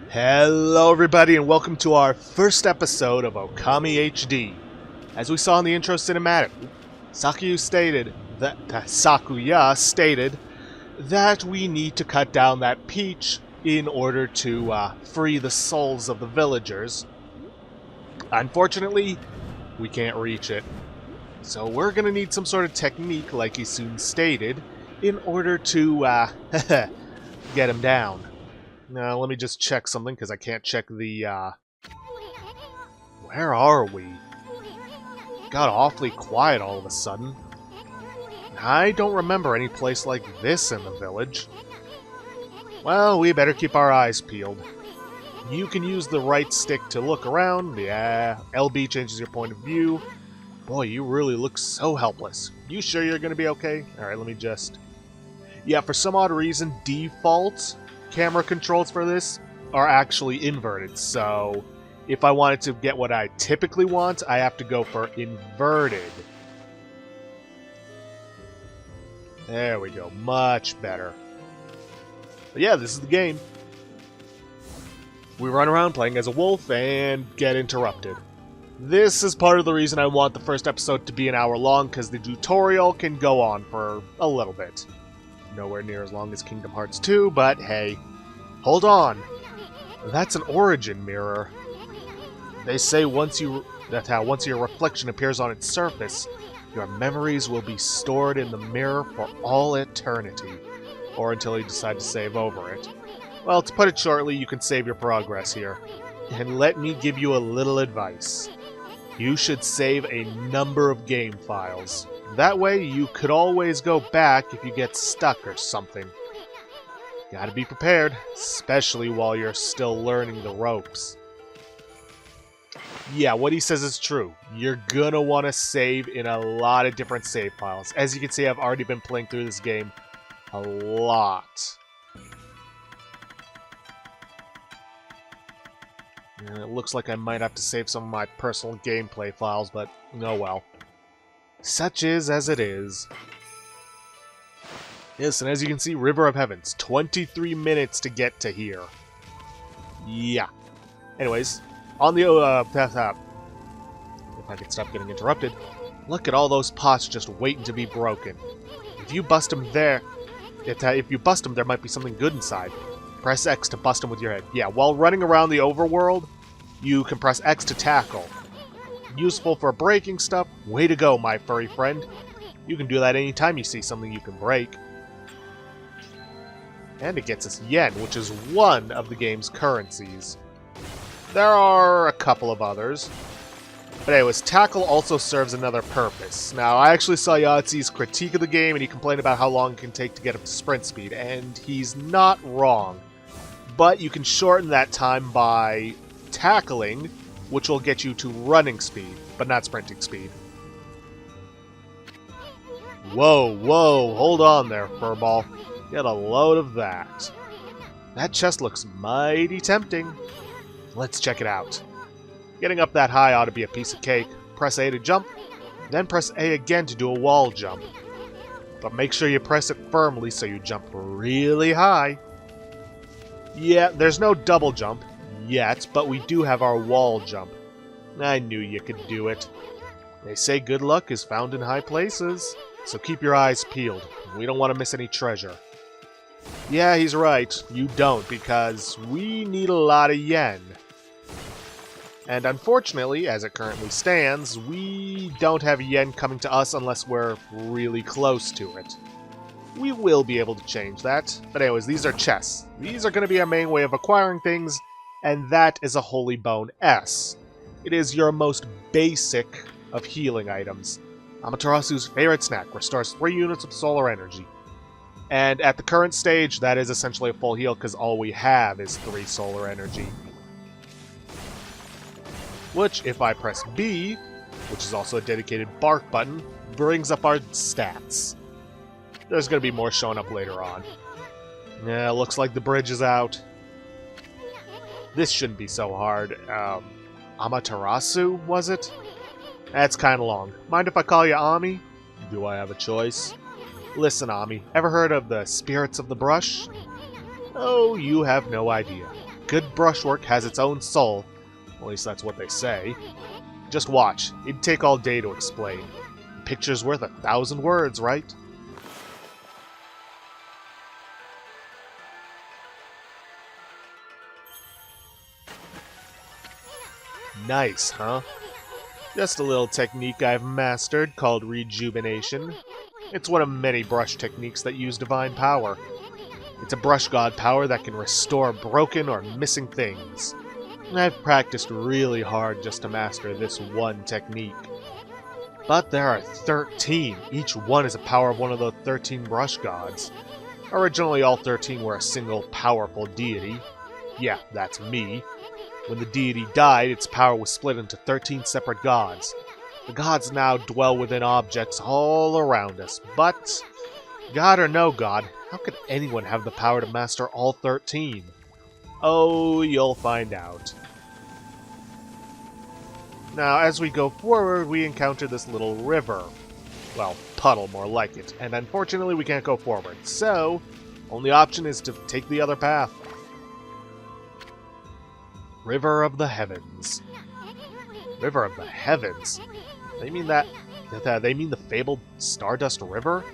Hello everybody and welcome to our first episode of Okami HD. As we saw in the intro cinematic, Sakuya stated that we need to cut down that peach in order to free the souls of the villagers. Unfortunately, we can't reach it. So we're going to need some sort of technique, like he soon stated, in order to get him down. Now, let me just check something, because I can't check the, Where are we? Got awfully quiet all of a sudden. I don't remember any place like this in the village. Well, we better keep our eyes peeled. You can use the right stick to look around. Yeah, LB changes your point of view. Boy, you really look so helpless. You sure you're going to be okay? Alright, let me just... Yeah, for some odd reason, default camera controls for this are actually inverted, so if I wanted to get what I typically want, I have to go for inverted. There we go, much better. But yeah, this is the game. We run around playing as a wolf and get interrupted. This is part of the reason I want the first episode to be an hour long, because the tutorial can go on for a little bit. Nowhere near as long as Kingdom Hearts 2, but hey. Hold on! That's an origin mirror. They say once your reflection appears on its surface, your memories will be stored in the mirror for all eternity. Or until you decide to save over it. Well, to put it shortly, you can save your progress here. And let me give you a little advice. You should save a number of game files. That way, you could always go back if you get stuck or something. Gotta be prepared, especially while you're still learning the ropes. Yeah, what he says is true. You're gonna want to save in a lot of different save files. As you can see, I've already been playing through this game a lot. And it looks like I might have to save some of my personal gameplay files, but oh well. Such is as it is. Yes, and as you can see, River of Heavens. 23 minutes to get to here. Yeah. Anyways, on the if I could stop getting interrupted. Look at all those pots just waiting to be broken. If you bust them there, there might be something good inside. Press X to bust them with your head. Yeah, while running around the overworld, you can press X to tackle. Useful for breaking stuff. Way to go, my furry friend. You can do that anytime you see something you can break. And it gets us yen, which is one of the game's currencies. There are a couple of others. But anyways, tackle also serves another purpose. Now, I actually saw Yahtzee's critique of the game, and he complained about how long it can take to get up to sprint speed, and he's not wrong. But you can shorten that time by tackling, which will get you to running speed, but not sprinting speed. Whoa, whoa, hold on there, Furball. Get a load of that. That chest looks mighty tempting. Let's check it out. Getting up that high ought to be a piece of cake. Press A to jump, then press A again to do a wall jump. But make sure you press it firmly so you jump really high. Yeah, there's no double jump yet, but we do have our wall jump. I knew you could do it. They say good luck is found in high places, so keep your eyes peeled. We don't want to miss any treasure. Yeah, he's right. You don't, because we need a lot of yen. And unfortunately, as it currently stands, we don't have yen coming to us unless we're really close to it. We will be able to change that. But anyways, these are chests. These are going to be our main way of acquiring things, and that is a Holy Bone S. It is your most basic of healing items. Amaterasu's favorite snack, restores 3 units of solar energy. And at the current stage, that is essentially a full heal, because all we have is 3 solar energy. Which, if I press B, which is also a dedicated bark button, brings up our stats. There's going to be more showing up later on. Yeah, looks like the bridge is out. This shouldn't be so hard. Amaterasu, was it? That's kind of long. Mind if I call you Ami? Do I have a choice? Listen, Ami, ever heard of the spirits of the brush? Oh, you have no idea. good brushwork has its own soul. At least that's what they say. Just watch. It'd take all day to explain. A picture's worth 1,000 words, right? Nice, huh? Just a little technique I've mastered called rejuvenation. It's one of many brush techniques that use divine power. It's a brush god power that can restore broken or missing things. I've practiced really hard just to master this one technique. But there are 13. Each one is a power of one of the 13 brush gods. Originally, all 13 were a single powerful deity. Yeah, that's me. When the deity died, its power was split into 13 separate gods. The gods now dwell within objects all around us, but god or no god, how could anyone have the power to master all 13? Oh, you'll find out. Now, as we go forward, we encounter this little river. Well, puddle, more like it, and unfortunately we can't go forward, so only option is to take the other path. River of the Heavens. River of the Heavens? They mean they mean the fabled Stardust River?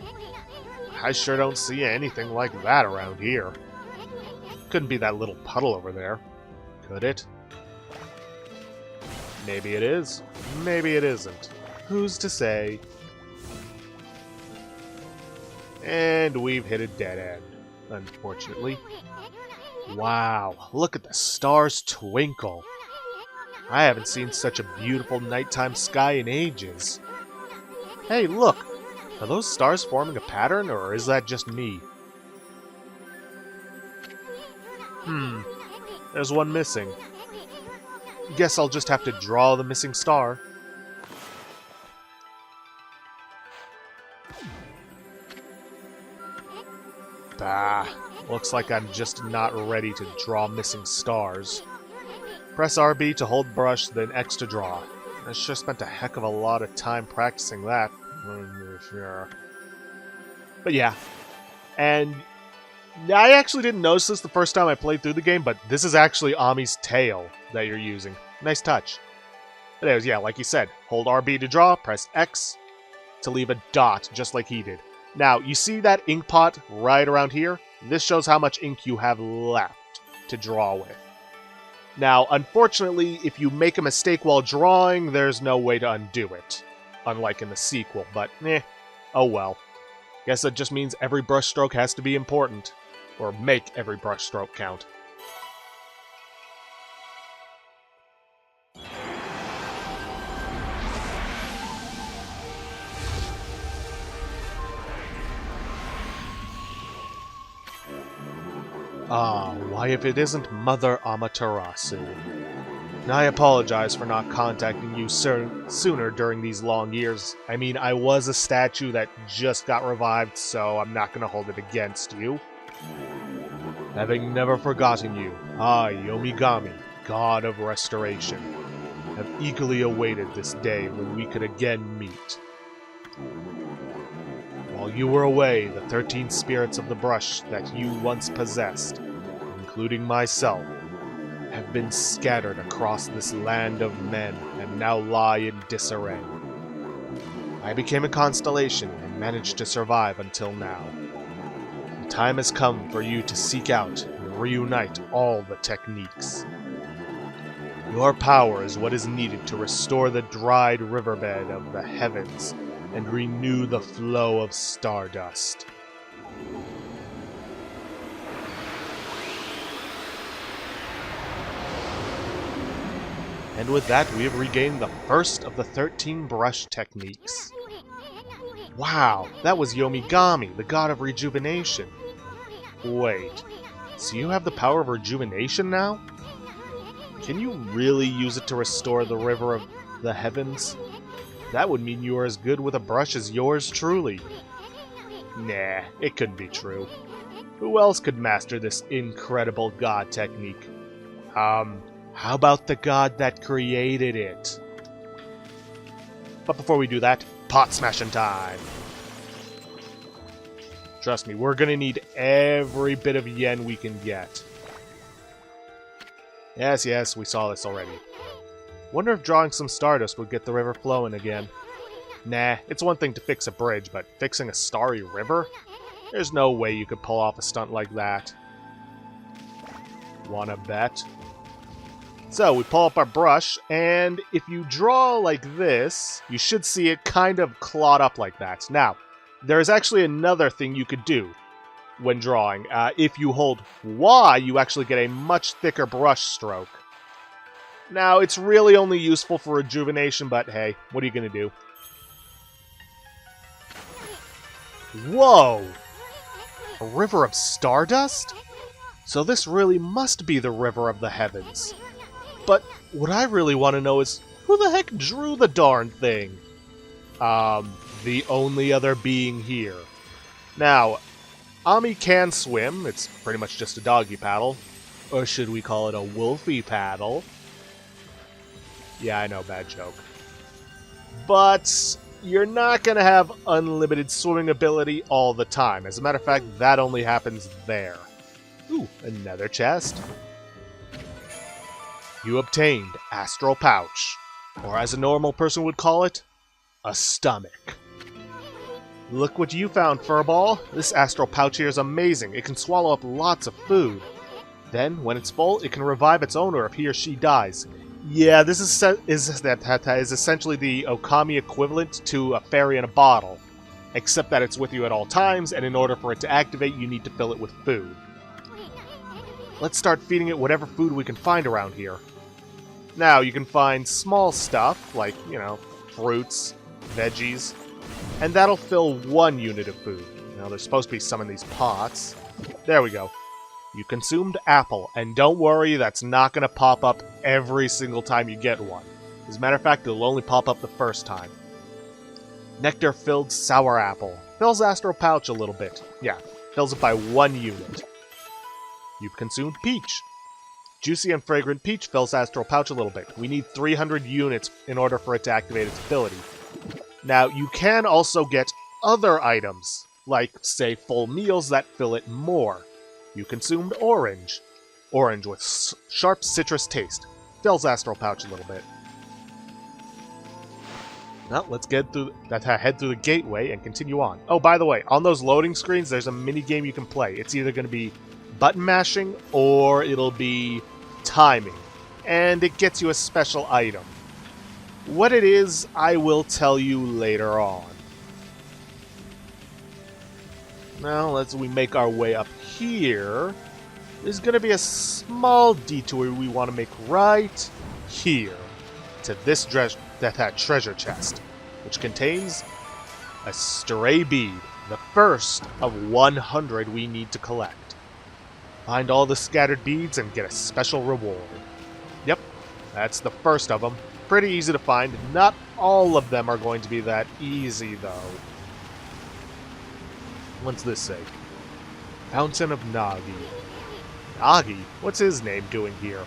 I sure don't see anything like that around here. Couldn't be that little puddle over there, could it? Maybe it is. Maybe it isn't. Who's to say? And we've hit a dead end, unfortunately. Wow, look at the stars twinkle. I haven't seen such a beautiful nighttime sky in ages. Hey, look! Are those stars forming a pattern, or is that just me? There's one missing. Guess I'll just have to draw the missing star. Bah, looks like I'm just not ready to draw missing stars. Press RB to hold brush, then X to draw. I sure spent a heck of a lot of time practicing that. But yeah. And I actually didn't notice this the first time I played through the game, but this is actually Ami's tail that you're using. Nice touch. But anyways, yeah, like you said, hold RB to draw, press X to leave a dot, just like he did. Now, you see that ink pot right around here? This shows how much ink you have left to draw with. Now, unfortunately, if you make a mistake while drawing, there's no way to undo it. Unlike in the sequel, but oh well. Guess that just means every brushstroke has to be important. Or make every brushstroke count. Ah, why if it isn't Mother Amaterasu? I apologize for not contacting you sooner during these long years. I mean, I was a statue that just got revived, so I'm not going to hold it against you. Having never forgotten you, I, Yomigami, God of Restoration, have eagerly awaited this day when we could again meet. While you were away, the 13 spirits of the brush that you once possessed, including myself, have been scattered across this land of men and now lie in disarray. I became a constellation and managed to survive until now. The time has come for you to seek out and reunite all the techniques. Your power is what is needed to restore the dried riverbed of the heavens and renew the flow of stardust. And with that, we have regained the first of the 13 brush techniques. Wow, that was Yomigami, the god of rejuvenation. Wait, so you have the power of rejuvenation now? Can you really use it to restore the river of the heavens? That would mean you are as good with a brush as yours truly. Nah, it couldn't be true. Who else could master this incredible god technique? How about the god that created it? But before we do that, pot smashing time! Trust me, we're gonna need every bit of yen we can get. Yes, yes, we saw this already. Wonder if drawing some stardust would get the river flowing again. Nah, it's one thing to fix a bridge, but fixing a starry river? There's no way you could pull off a stunt like that. Wanna bet? So, we pull up our brush, and if you draw like this, you should see it kind of clot up like that. Now, there is actually another thing you could do when drawing. If you hold Y, you actually get a much thicker brush stroke. Now, it's really only useful for rejuvenation, but hey, what are you gonna do? Whoa! A river of stardust? So this really must be the river of the heavens. But what I really want to know is, who the heck drew the darn thing? The only other being here. Now, Ami can swim. It's pretty much just a doggy paddle. Or should we call it a wolfy paddle? Yeah, I know, bad joke. But you're not going to have unlimited swimming ability all the time. As a matter of fact, that only happens there. Ooh, another chest. You obtained Astral Pouch. Or as a normal person would call it, a stomach. Look what you found, Furball. This Astral Pouch here is amazing. It can swallow up lots of food. Then, when it's full, it can revive its owner if he or she dies. Yeah, this is essentially the Okami equivalent to a fairy in a bottle. Except that it's with you at all times, and in order for it to activate, you need to fill it with food. Let's start feeding it whatever food we can find around here. Now, you can find small stuff, like, fruits, veggies, and that'll fill 1 unit of food. Now, there's supposed to be some in these pots. There we go. You consumed apple, and don't worry, that's not going to pop up every single time you get one. As a matter of fact, it'll only pop up the first time. Nectar-filled sour apple. Fills Astral Pouch a little bit. Yeah, fills it by 1 unit. You've consumed peach. Juicy and fragrant peach fills Astral Pouch a little bit. We need 300 units in order for it to activate its ability. Now, you can also get other items, like, say, full meals that fill it more. You consumed orange. Orange with sharp citrus taste. Fills Astral Pouch a little bit. Now, let's head through the gateway and continue on. Oh, by the way, on those loading screens, there's a mini game you can play. It's either going to be button mashing or it'll be timing. And it gets you a special item. What it is, I will tell you later on. Now, as we make our way up here, there's going to be a small detour we want to make right here to this treasure chest, which contains a stray bead, the first of 100 we need to collect. Find all the scattered beads and get a special reward. Yep, that's the first of them. Pretty easy to find. Not all of them are going to be that easy, though. What's this say? Fountain of Nagi. Nagi? What's his name doing here?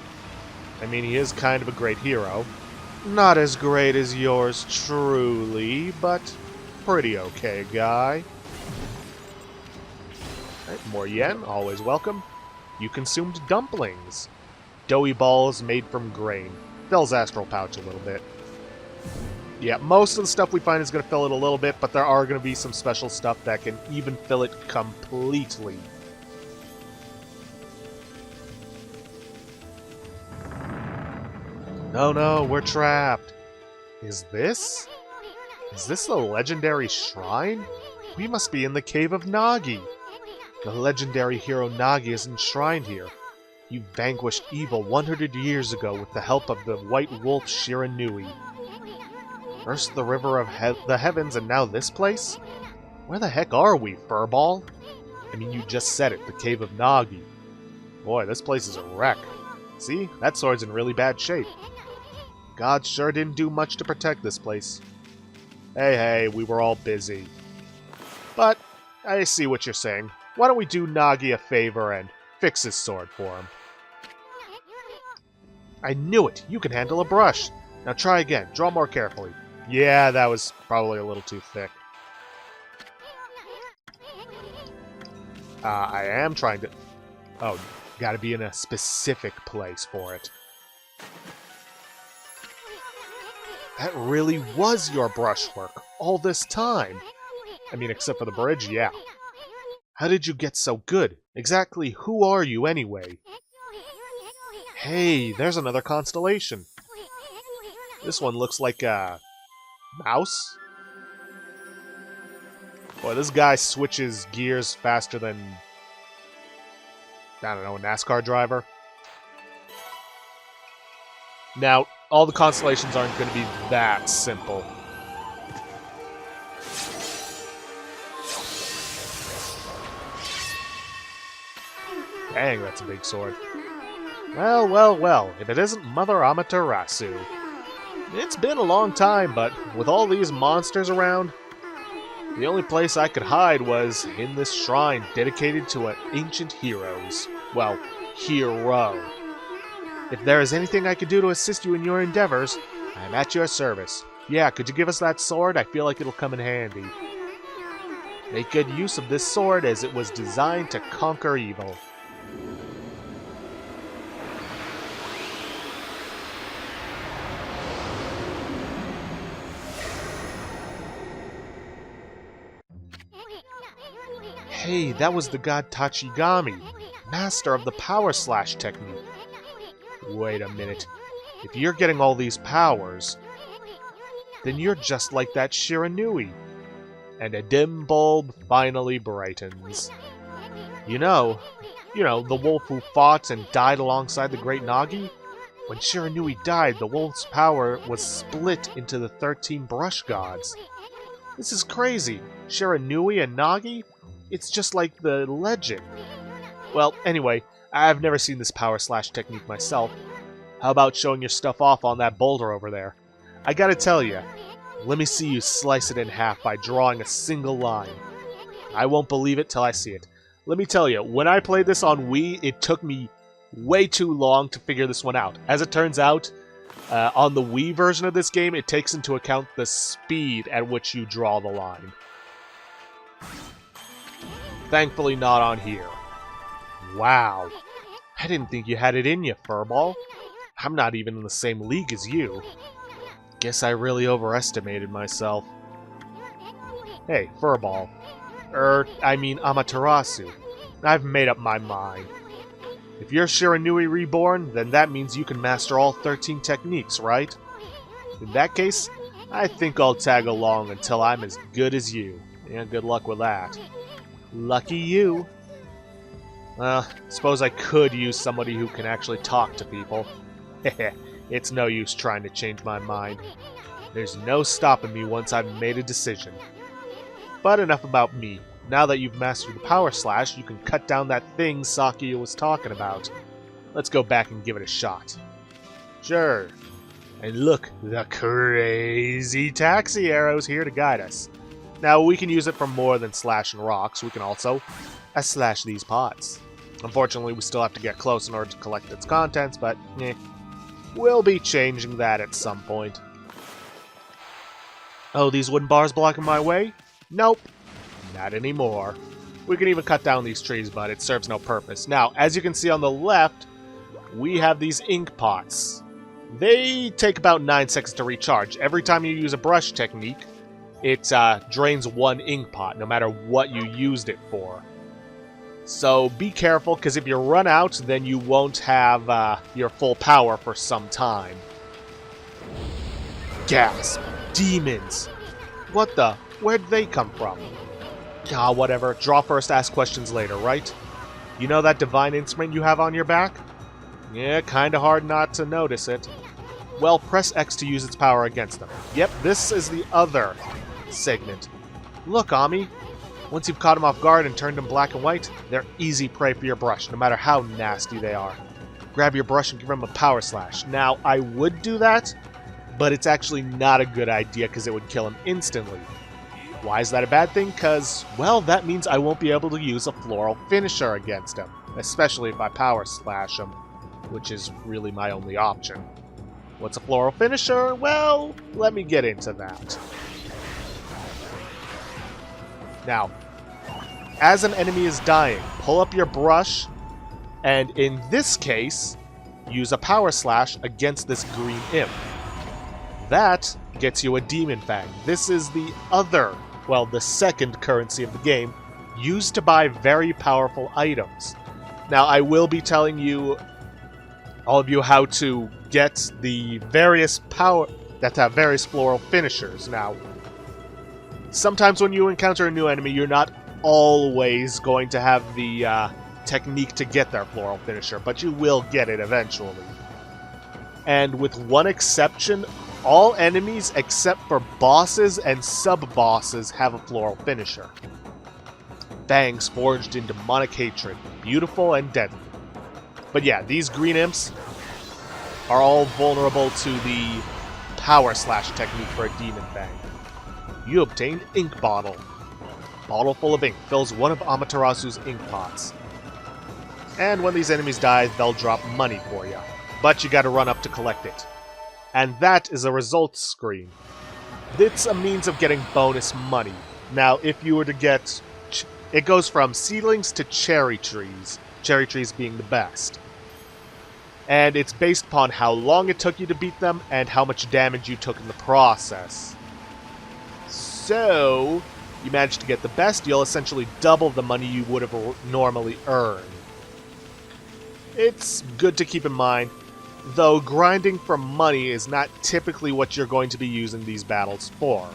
I mean, he is kind of a great hero. Not as great as yours truly, but pretty okay guy. Right, more yen, always welcome. You consumed dumplings. Doughy balls made from grain. Fills Astral Pouch a little bit. Yeah, most of the stuff we find is going to fill it a little bit, but there are going to be some special stuff that can even fill it completely. No, we're trapped. Is this the legendary shrine? We must be in the Cave of Nagi. The legendary hero Nagi is enshrined here. You vanquished evil 100 years ago with the help of the White Wolf Shiranui. First the River of the Heavens and now this place? Where the heck are we, Furball? I mean, you just said it, the Cave of Nagi. Boy, this place is a wreck. See? That sword's in really bad shape. God sure didn't do much to protect this place. Hey, we were all busy. But, I see what you're saying. Why don't we do Nagi a favor and fix his sword for him? I knew it! You can handle a brush! Now try again. Draw more carefully. Yeah, that was probably a little too thick. I am trying to... Oh, Gotta be in a specific place for it. That really was your brushwork all this time. I mean, except for the bridge, yeah. How did you get so good? Exactly who are you anyway? Hey, there's another constellation. This one looks like a mouse? Boy, this guy switches gears faster than, I don't know, a NASCAR driver. Now, all the constellations aren't going to be that simple. Dang, that's a big sword. Well, well, well, if it isn't Mother Amaterasu. It's been a long time, but with all these monsters around, the only place I could hide was in this shrine dedicated to ancient heroes. Well, hero. If there is anything I could do to assist you in your endeavors, I'm at your service. Yeah, could you give us that sword? I feel like it'll come in handy. Make good use of this sword as it was designed to conquer evil. Hey, that was the god Tachigami, master of the power slash technique. Wait a minute. If you're getting all these powers, then you're just like that Shiranui. And a dim bulb finally brightens. You know, the wolf who fought and died alongside the great Nagi? When Shiranui died, the wolf's power was split into the 13 brush gods. This is crazy. Shiranui and Nagi? It's just like the legend. Well, anyway, I've never seen this power slash technique myself. How about showing your stuff off on that boulder over there? I gotta tell you, let me see you slice it in half by drawing a single line. I won't believe it till I see it. Let me tell you, when I played this on Wii, it took me way too long to figure this one out. As it turns out, on the Wii version of this game, it takes into account the speed at which you draw the line. Thankfully not on here. Wow. I didn't think you had it in you, Furball. I'm not even in the same league as you. Guess I really overestimated myself. Hey, Furball. I mean Amaterasu. I've made up my mind. If you're Shiranui Reborn, then that means you can master all 13 techniques, right? In that case, I think I'll tag along until I'm as good as you. And good luck with that. Lucky you. Suppose I could use somebody who can actually talk to people. Heh, it's no use trying to change my mind. There's no stopping me once I've made a decision. But enough about me. Now that you've mastered the power slash, you can cut down that thing Sakia was talking about. Let's go back and give it a shot. Sure. And look, the crazy taxi arrow's here to guide us. Now, we can use it for more than slashing rocks. We can also slash these pots. Unfortunately, we still have to get close in order to collect its contents, but we'll be changing that at some point. Oh, these wooden bars blocking my way? Nope. Not anymore. We can even cut down these trees, but it serves no purpose. Now, as you can see on the left, we have these ink pots. They take about 9 seconds to recharge. Every time you use a brush technique, it drains 1 ink pot, no matter what you used it for. So be careful, because if you run out, then you won't have your full power for some time. Gasp! Demons! What the? Where'd they come from? Ah, whatever. Draw first, ask questions later, right? You know that divine instrument you have on your back? Yeah, kinda hard not to notice it. Well, press X to use its power against them. Yep, this is the other segment. Look, Ami. Once you've caught them off guard and turned them black and white, they're easy prey for your brush, no matter how nasty they are. Grab your brush and give them a power slash. Now, I would do that, but it's actually not a good idea because it would kill him instantly. Why is that a bad thing? Because, well, that means I won't be able to use a floral finisher against him, especially if I power slash him, which is really my only option. What's a floral finisher? Well, let me get into that. Now, as an enemy is dying, pull up your brush And in this case, use a power slash against this green imp. That gets you a Demon Fang. This is the the second currency of the game, used to buy very powerful items. Now, I will be telling you, all of you, how to get the various various floral finishers. Now, sometimes when you encounter a new enemy, you're not always going to have the technique to get their floral finisher, but you will get it eventually. And with one exception, all enemies except for bosses and sub-bosses have a floral finisher. Fangs forged in demonic hatred, beautiful and deadly. But yeah, these green imps are all vulnerable to the power slash technique for a Demon Fang. You obtained Ink Bottle. Bottle full of ink fills one of Amaterasu's ink pots. And when these enemies die, they'll drop money for you. But you gotta run up to collect it. And that is a results screen. It's a means of getting bonus money. Now, if you were to get... It goes from seedlings to cherry trees being the best. And it's based upon how long it took you to beat them and how much damage you took in the process. So, you managed to get the best, you'll essentially double the money you would have normally earned. It's good to keep in mind, though grinding for money is not typically what you're going to be using these battles for.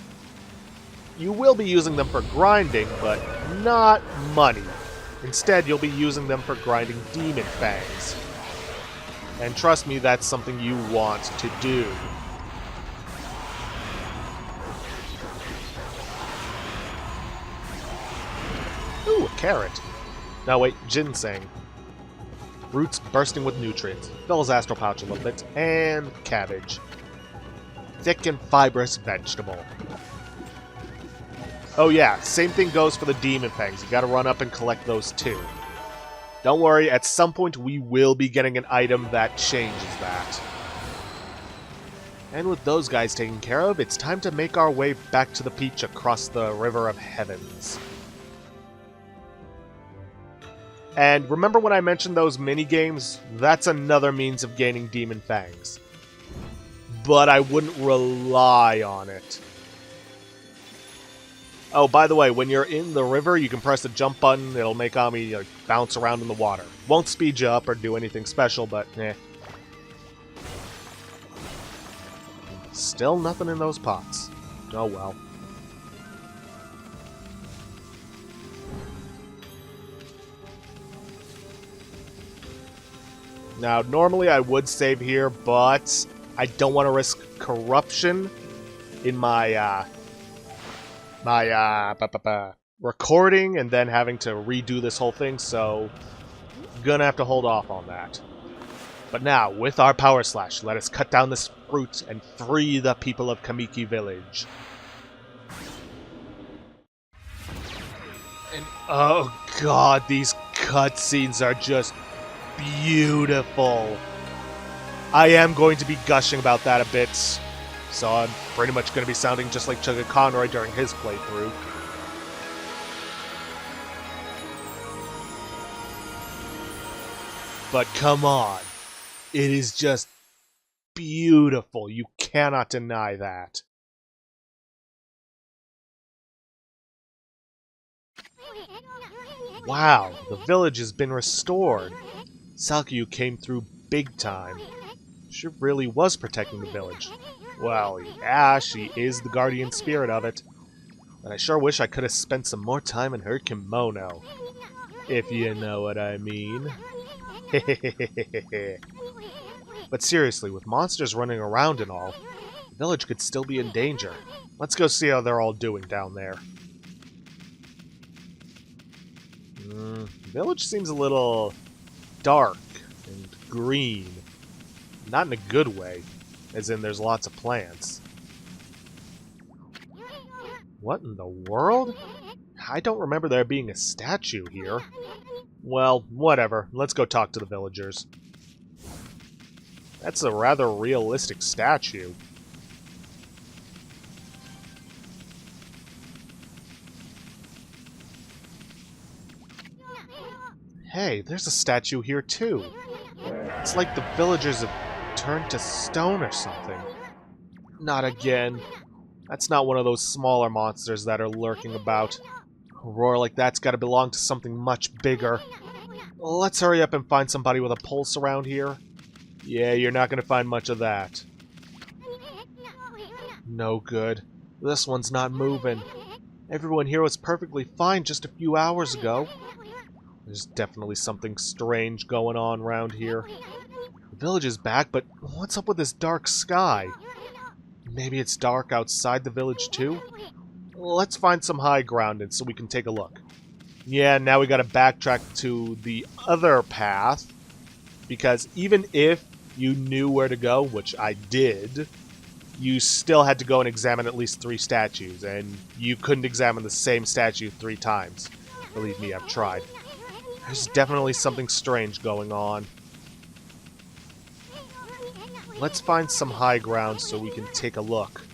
You will be using them for grinding, but not money. Instead, you'll be using them for grinding Demon Fangs. And trust me, that's something you want to do. Ooh, a carrot. No, wait, ginseng. Roots bursting with nutrients. Fill his astral pouch a little bit. And cabbage. Thick and fibrous vegetable. Oh yeah, same thing goes for the Demon Fangs. You gotta run up and collect those too. Don't worry, at some point we will be getting an item that changes that. And with those guys taken care of, it's time to make our way back to the beach across the River of Heavens. And remember when I mentioned those mini-games? That's another means of gaining Demon Fangs. But I wouldn't rely on it. Oh, by the way, when you're in the river, you can press the jump button. It'll make Ami bounce around in the water. Won't speed you up or do anything special, but eh. Still nothing in those pots. Oh well. Now, normally I would save here, but I don't want to risk corruption in my recording and then having to redo this whole thing, so gonna have to hold off on that. But now, with our power slash, let us cut down this fruit and free the people of Kamiki Village. And oh god, these cutscenes are just beautiful. I am going to be gushing about that a bit, so I'm pretty much going to be sounding just like Chugga Conroy during his playthrough. But come on, it is just beautiful. You cannot deny that. Wow, the village has been restored. Salkyu came through big time. She really was protecting the village. Well, yeah, she is the guardian spirit of it. But I sure wish I could have spent some more time in her kimono. If you know what I mean. But seriously, with monsters running around and all, the village could still be in danger. Let's go see how they're all doing down there. The village seems a little dark and green. Not in a good way, as in there's lots of plants. What in the world? I don't remember there being a statue here. Well, whatever. Let's go talk to the villagers. That's a rather realistic statue. Hey, there's a statue here too. It's like the villagers have turned to stone or something. Not again. That's not one of those smaller monsters that are lurking about. A roar like that's gotta belong to something much bigger. Let's hurry up and find somebody with a pulse around here. Yeah, you're not gonna find much of that. No good. This one's not moving. Everyone here was perfectly fine just a few hours ago. There's definitely something strange going on around here. The village is back, but what's up with this dark sky? Maybe it's dark outside the village too? Let's find some high ground and so we can take a look. Yeah, now we gotta backtrack to the other path, because even if you knew where to go, which I did, you still had to go and examine at least 3 statues, and you couldn't examine the same statue 3 times. Believe me, I've tried. There's definitely something strange going on. Let's find some high ground so we can take a look.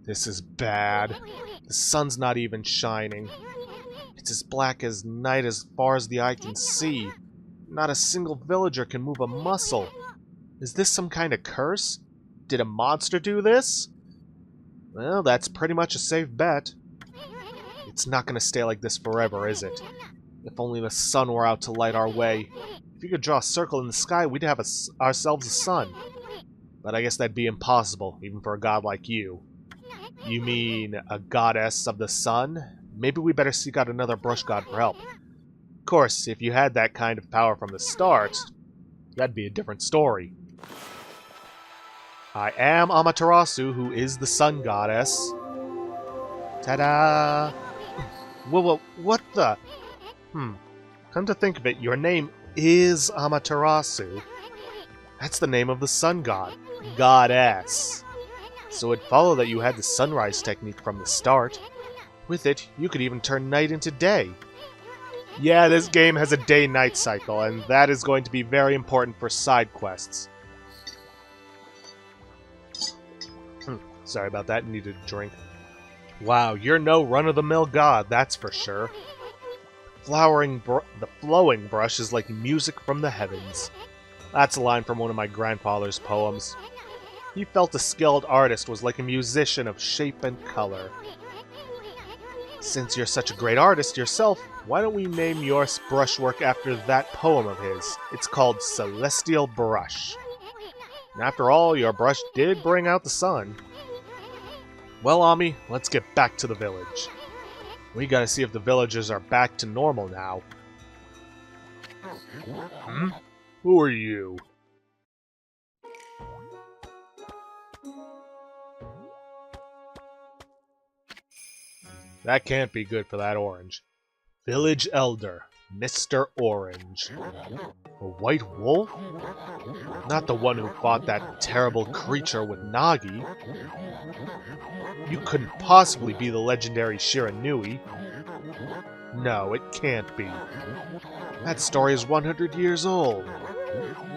This is bad. The sun's not even shining. It's as black as night as far as the eye can see. Not a single villager can move a muscle. Is this some kind of curse? Did a monster do this? Well, that's pretty much a safe bet. It's not going to stay like this forever, is it? If only the sun were out to light our way. If you could draw a circle in the sky, we'd have ourselves a sun. But I guess that'd be impossible, even for a god like you. You mean a goddess of the sun? Maybe we better seek out another brush god for help. Of course, if you had that kind of power from the start, that'd be a different story. I am Amaterasu, who is the sun goddess. Ta-da! Whoa, what the? Come to think of it, your name is Amaterasu. That's the name of the sun god. Goddess. So it'd follow that you had the sunrise technique from the start. With it, you could even turn night into day. Yeah, this game has a day-night cycle, and that is going to be very important for side quests. Sorry about that, needed a drink. Wow, you're no run-of-the-mill god, that's for sure. The flowing brush is like music from the heavens. That's a line from one of my grandfather's poems. He felt a skilled artist was like a musician of shape and color. Since you're such a great artist yourself, why don't we name your brushwork after that poem of his? It's called Celestial Brush. And after all, your brush did bring out the sun. Well, Ami, let's get back to the village. We gotta see if the villagers are back to normal now. Who are you? That can't be good for that orange. Village Elder, Mr. Orange. A white wolf? Not the one who fought that terrible creature with Nagi. You couldn't possibly be the legendary Shiranui. No, it can't be. That story is 100 years old.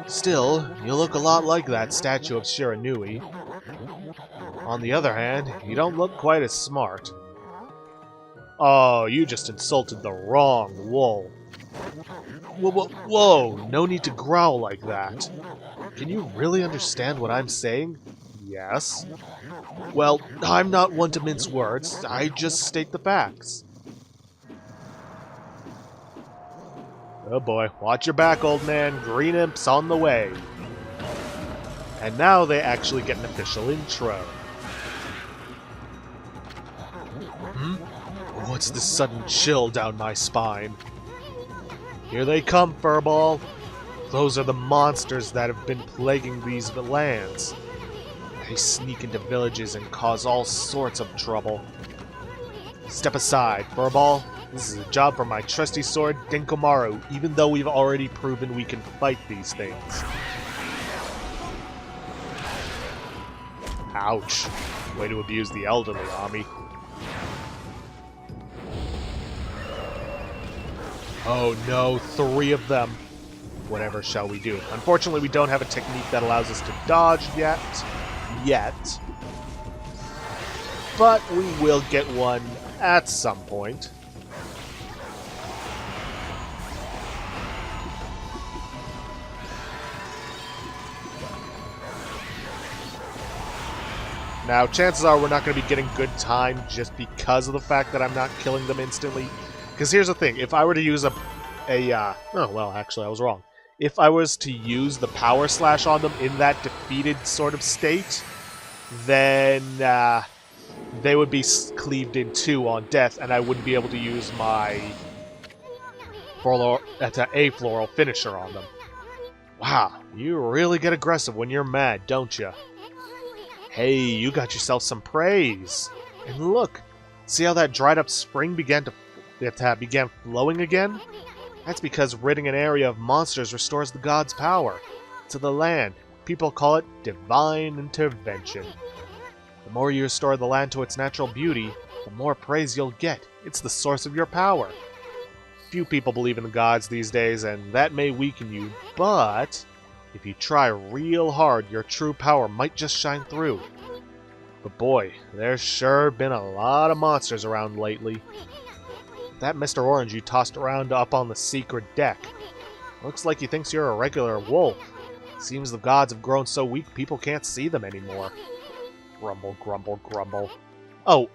Still, you look a lot like that statue of Shiranui. On the other hand, you don't look quite as smart. Oh, you just insulted the wrong wolf. Whoa, no need to growl like that. Can you really understand what I'm saying? Yes. Well, I'm not one to mince words, I just state the facts. Oh boy, watch your back, old man. Green Imp's on the way. And now they actually get an official intro. What's this sudden chill down my spine? Here they come, Furball. Those are the monsters that have been plaguing these lands. They sneak into villages and cause all sorts of trouble. Step aside, Furball. This is a job for my trusty sword, Denkomaru, even though we've already proven we can fight these things. Ouch. Way to abuse the elderly, Ami. Oh no, 3 of them. Whatever shall we do? Unfortunately, we don't have a technique that allows us to dodge yet. but we will get one at some point. Now, chances are we're not going to be getting good time just because of the fact that I'm not killing them instantly. Because here's the thing, if I were to use oh, well, actually, I was wrong. If I was to use the Power Slash on them in that defeated sort of state, then they would be cleaved in two on death, and I wouldn't be able to use my floral finisher on them. Wow, you really get aggressive when you're mad, don't you? Hey, you got yourself some praise. And look, see how that dried up spring began flowing again? That's because ridding an area of monsters restores the god's power to the land. People call it divine intervention. The more you restore the land to its natural beauty, the more praise you'll get. It's the source of your power. Few people believe in the gods these days, and that may weaken you, but if you try real hard, your true power might just shine through. But boy, there's sure been a lot of monsters around lately. That Mr. Orange you tossed around up on the secret deck. Looks like he thinks you're a regular wolf. Seems the gods have grown so weak people can't see them anymore. Grumble, grumble, grumble. Oh,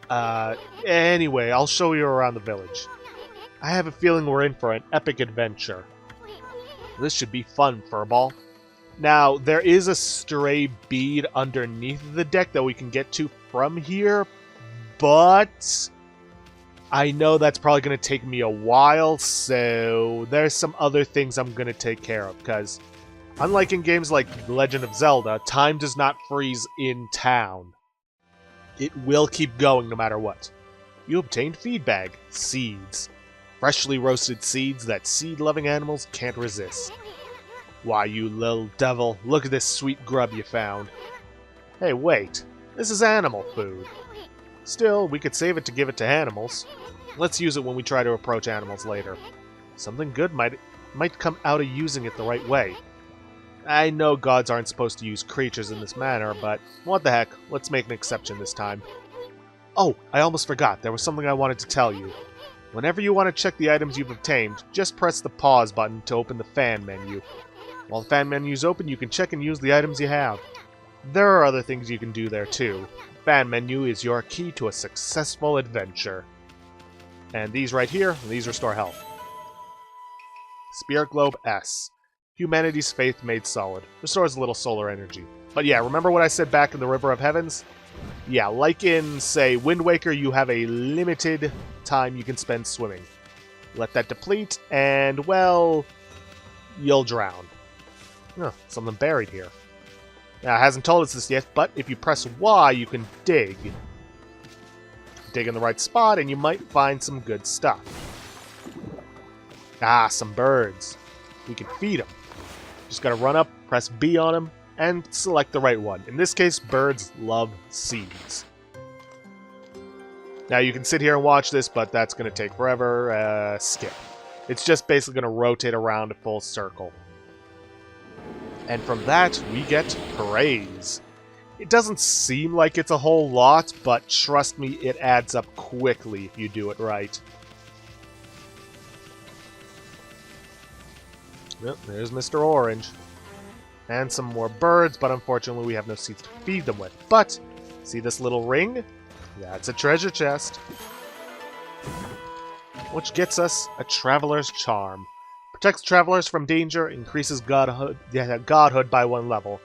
anyway, I'll show you around the village. I have a feeling we're in for an epic adventure. This should be fun, Furball. Now, there is a stray bead underneath the deck that we can get to from here, but I know that's probably going to take me a while, so there's some other things I'm going to take care of, because unlike in games like Legend of Zelda, time does not freeze in town. It will keep going no matter what. You obtained feed bag, seeds. Freshly roasted seeds that seed-loving animals can't resist. Why, you little devil, look at this sweet grub you found. Hey, wait. This is animal food. Still, we could save it to give it to animals. Let's use it when we try to approach animals later. Something good might come out of using it the right way. I know gods aren't supposed to use creatures in this manner, but what the heck, let's make an exception this time. Oh, I almost forgot, there was something I wanted to tell you. Whenever you want to check the items you've obtained, just press the pause button to open the fan menu. While the fan menu is open, you can check and use the items you have. There are other things you can do there too. Fan menu is your key to a successful adventure. And these right here, these restore health. Spirit Globe S. Humanity's faith made solid. Restores a little solar energy. But yeah, remember what I said back in the River of Heavens? Yeah, like in, say, Wind Waker, you have a limited time you can spend swimming. Let that deplete, and, well, you'll drown. Huh, something buried here. Now, it hasn't told us this yet, but if you press Y, you can dig. Dig in the right spot, and you might find some good stuff. Ah, some birds. We can feed them. Just gotta run up, press B on them, and select the right one. In this case, birds love seeds. Now, you can sit here and watch this, but that's gonna take forever. Skip. It's just basically gonna rotate around a full circle. And from that, we get praise. It doesn't seem like it's a whole lot, but trust me, it adds up quickly if you do it right. Yep, there's Mr. Orange. And some more birds, but unfortunately we have no seeds to feed them with. But, see this little ring? That's a treasure chest. Which gets us a Traveler's Charm. Protects travelers from danger, increases godhood by 1 level.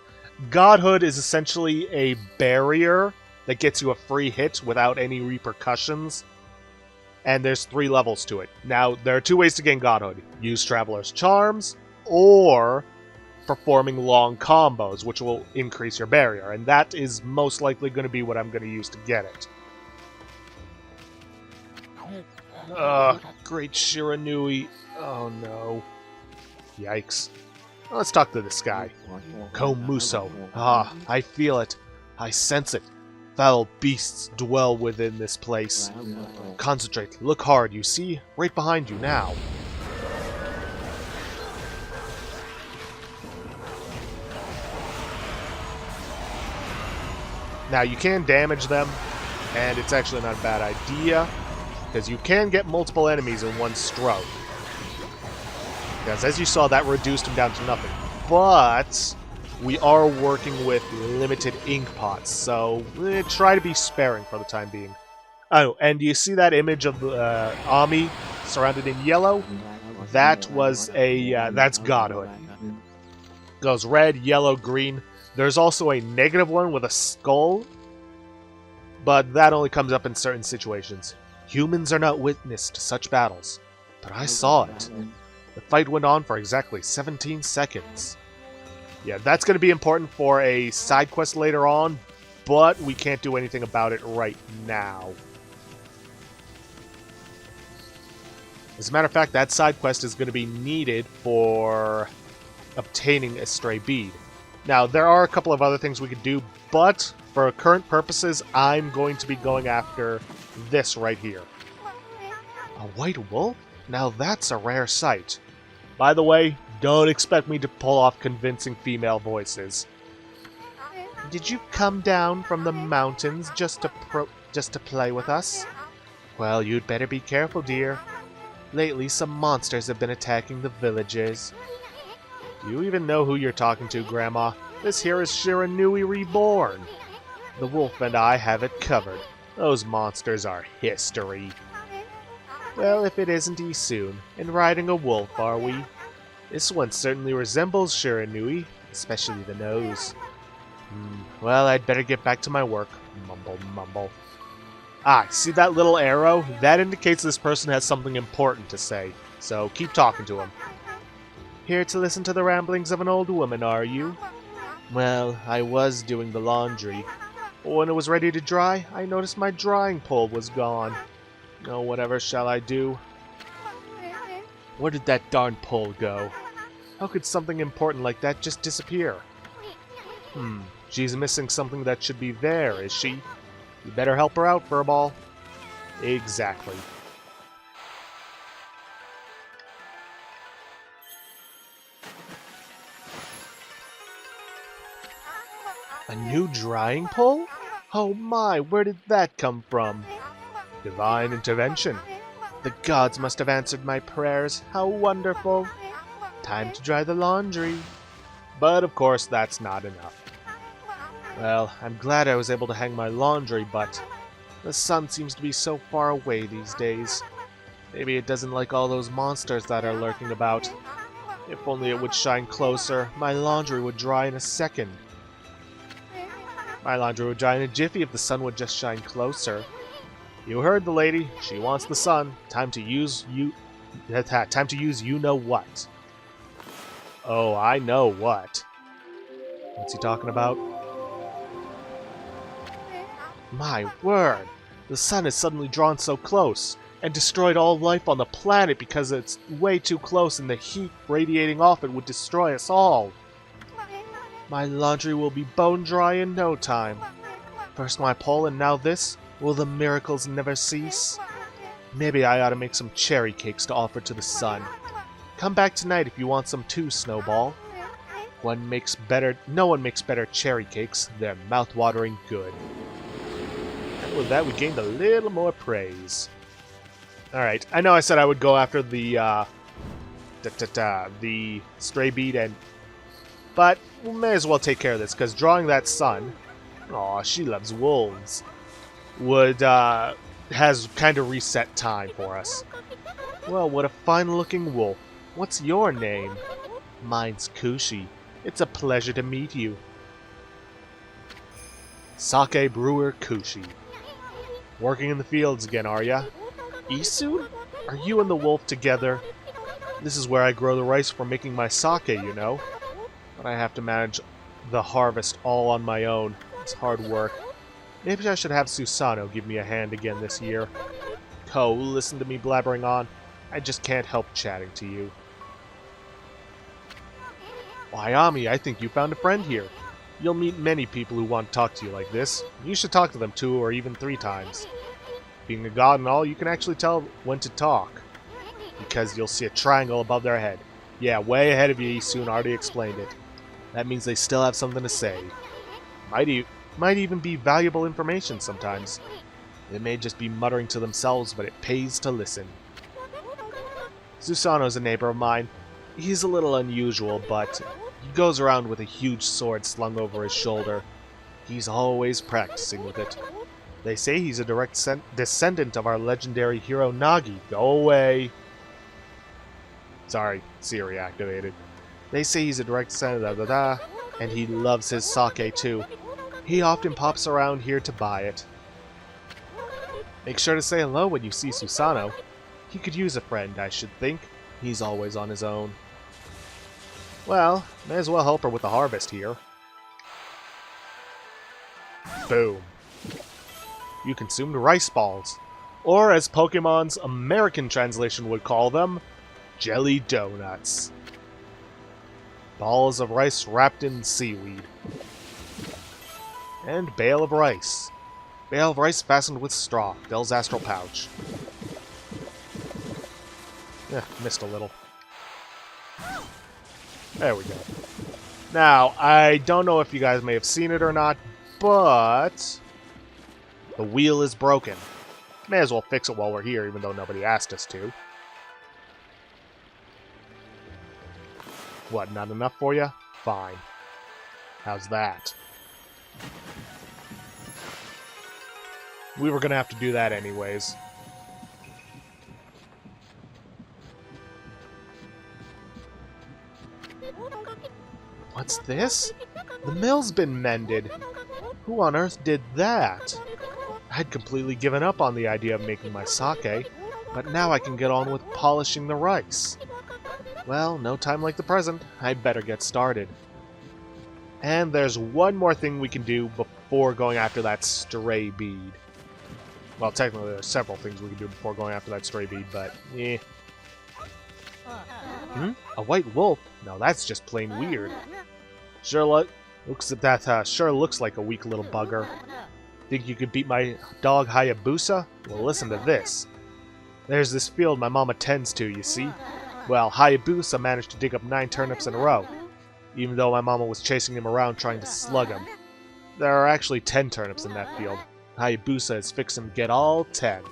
Godhood is essentially a barrier that gets you a free hit without any repercussions. And there's 3 levels to it. Now, there are 2 ways to gain Godhood. Use Traveler's Charms, or performing long combos, which will increase your barrier. And that is most likely going to be what I'm going to use to get it. Great Shiranui. Oh no. Yikes. Let's talk to this guy. Komuso. Ah, I feel it. I sense it. Foul beasts dwell within this place. Concentrate. Look hard, you see? Right behind you now. Now, you can damage them, And it's actually not a bad idea, because you can get multiple enemies in one stroke. Because as you saw, that reduced him down to nothing. But we are working with limited ink pots, so try to be sparing for the time being. Oh, and you see that image of Ami surrounded in yellow? That was that's godhood. Goes red, yellow, green. There's also a negative one with a skull, but that only comes up in certain situations. Humans are not witness to such battles, but I saw it. The fight went on for exactly 17 seconds. Yeah, that's going to be important for a side quest later on, but we can't do anything about it right now. As a matter of fact, that side quest is going to be needed for obtaining a stray bead. Now, there are a couple of other things we could do, but for current purposes, I'm going to be going after this right here. A white wolf? Now that's a rare sight. By the way, don't expect me to pull off convincing female voices. Did you come down from the mountains just to play with us? Well, you'd better be careful, dear. Lately, some monsters have been attacking the villagers. Do you even know who you're talking to, Grandma? This here is Shiranui Reborn. The wolf and I have it covered. Those monsters are history. Well, if it isn't Isun, and riding a wolf, are we? This one certainly resembles Shiranui, especially the nose. Well, I'd better get back to my work. Mumble, mumble. Ah, see that little arrow? That indicates this person has something important to say, so keep talking to him. Here to listen to the ramblings of an old woman, are you? Well, I was doing the laundry. When it was ready to dry, I noticed my drying pole was gone. Oh, whatever shall I do? Where did that darn pole go? How could something important like that just disappear? She's missing something that should be there, is she? You better help her out, Furball. Exactly. A new drying pole? Oh my, where did that come from? Divine intervention. The gods must have answered my prayers. How wonderful. Time to dry the laundry. But of course, that's not enough. Well, I'm glad I was able to hang my laundry, but the sun seems to be so far away these days. Maybe it doesn't like all those monsters that are lurking about. If only it would shine closer, my laundry would dry in a second. My laundry would dry in a jiffy if the sun would just shine closer. You heard the lady. She wants the sun. Time to use you know what. Oh, I know what. What's he talking about? My word! The sun has suddenly drawn so close, and destroyed all life on the planet because it's way too close and the heat radiating off it would destroy us all. My laundry will be bone dry in no time. First my pole and now this? Will the miracles never cease? Maybe I ought to make some cherry cakes to offer to the sun. Come back tonight if you want some too, Snowball. No one makes better cherry cakes. They're mouth-watering good. And with that, we gained a little more praise. Alright, I know I said I would go after the stray bead, but we may as well take care of this, because drawing that sun, aw, she loves wolves, has kind of reset time for us. Well, what a fine-looking wolf. What's your name? Mine's Kushi. It's a pleasure to meet you. Sake Brewer Kushi. Working in the fields again, are ya? Isu? Are you and the wolf together? This is where I grow the rice for making my sake, you know. But I have to manage the harvest all on my own. It's hard work. Maybe I should have Susano give me a hand again this year. Ko, listen to me blabbering on. I just can't help chatting to you. Why, Ami, I think you found a friend here. You'll meet many people who want to talk to you like this. You should talk to them 2 or even 3 times. Being a god and all, you can actually tell when to talk. Because you'll see a triangle above their head. Yeah, way ahead of you, Isun already explained it. That means they still have something to say. Might even be valuable information sometimes. They may just be muttering to themselves, but it pays to listen. Susano's a neighbor of mine. He's a little unusual, but he goes around with a huge sword slung over his shoulder. He's always practicing with it. They say he's a direct descendant of our legendary hero Nagi. Go away. Sorry, Siri activated. They say he's a direct descendant, and he loves his sake too. He often pops around here to buy it. Make sure to say hello when you see Susano. He could use a friend, I should think. He's always on his own. Well, may as well help her with the harvest here. Boom. You consumed rice balls. Or, as Pokemon's American translation would call them, jelly donuts. Balls of rice wrapped in seaweed. And bale of rice. Bale of rice fastened with straw. Bill's astral pouch. Missed a little. There we go. Now, I don't know if you guys may have seen it or not, but the wheel is broken. May as well fix it while we're here, even though nobody asked us to. What, not enough for you? Fine. How's that? We were gonna have to do that anyways. What's this? The mill's been mended. Who on earth did that? I'd completely given up on the idea of making my sake, but now I can get on with polishing the rice. Well, no time like the present. I'd better get started. And there's one more thing we can do before going after that stray bead. Well, technically there's several things we can do before going after that stray bead, but eh. A white wolf? No, that's just plain weird. Sure looks like a weak little bugger. Think you could beat my dog Hayabusa? Well, listen to this. There's this field my mama tends to, you see? Well, Hayabusa managed to dig up 9 turnips in a row, even though my mama was chasing him around trying to slug him. There are actually 10 turnips in that field. Hayabusa is fixing to get all 10.